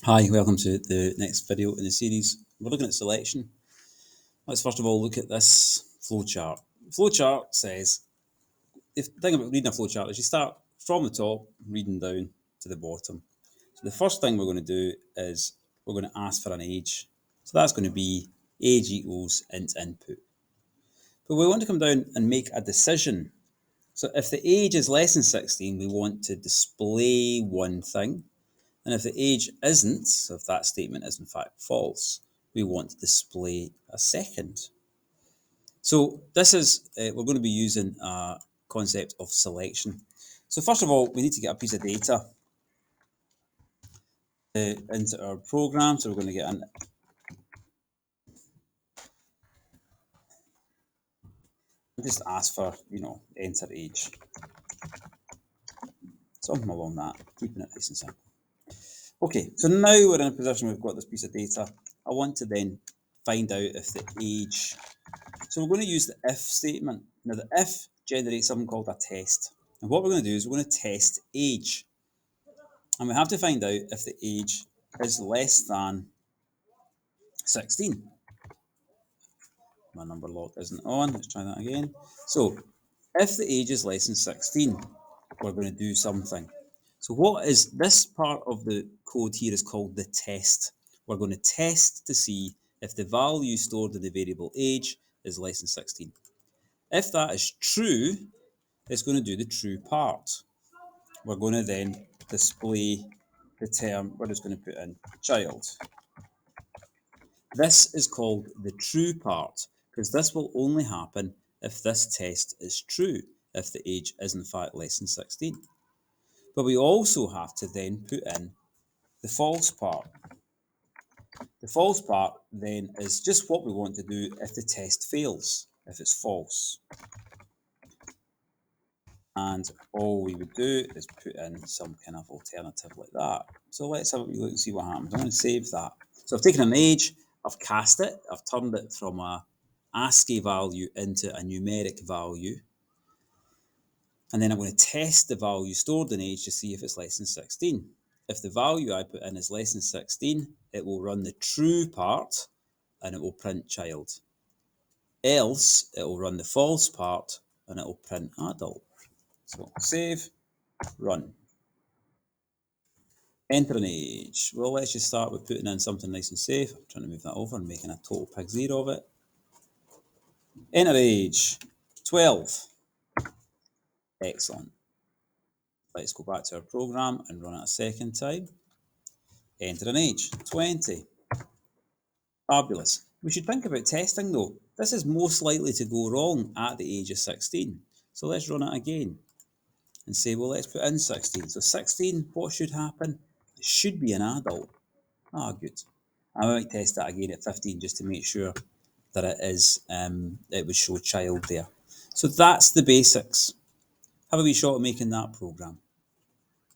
Hi, welcome to the next video in the series. We're looking at selection. Let's first of all look at this flowchart. Flowchart says, if the thing about reading a flowchart is you start from the top, reading down to the bottom. So the first thing we're going to do is we're going to ask for an age. So that's going to be age equals int input. But we want to come down and make a decision. So if the age is less than 16, we want to display one thing. And if the age isn't, so if that statement is in fact false, we want to display a second. So this is, we're going to be using a concept of selection. So first of all, we need to get a piece of data into our program. So we're going to get an just ask for, enter age. Something along that, keeping it nice and simple. Okay, so now we're in a position we've got this piece of data. I want to then find out if the age. So we're going to use the if statement. Now the if generates something called a test. And what we're going to do is we're going to test age. And we have to find out if the age is less than 16. My number lock isn't on. Let's try that again. So if the age is less than 16, we're going to do something. So what is this part of the code here is called the test. We're going to test to see if the value stored in the variable age is less than 16. If that is true, it's going to do the true part. We're going to then display the term, we're just going to put in child. This is called the true part, because this will only happen if this test is true, if the age is in fact less than 16. But we also have to then put in the false part. The false part then is just what we want to do if the test fails, if it's false. And all we would do is put in some kind of alternative like that. So let's have a look and see what happens. I'm going to save that. So I've taken an age, I've cast it, I've turned it from a ASCII value into a numeric value. And then I'm going to test the value stored in age to see if it's less than 16. If the value I put in is less than 16, it will run the true part and it will print child. Else, it will run the false part and it will print adult. So save, run. Enter an age. Well, let's just start with putting in something nice and safe. I'm trying to move that over and making a total pig zero of it. Enter age, 12. Excellent. Let's go back to our program and run it a second time. Enter an age, 20. Fabulous. We should think about testing though. This is most likely to go wrong at the age of 16. So let's run it again and say, well, let's put in 16. So 16, what should happen? It should be an adult. Ah, good. I might test that again at 15 just to make sure that it is, it would show child there. So that's the basics. Have a wee shot at making that program.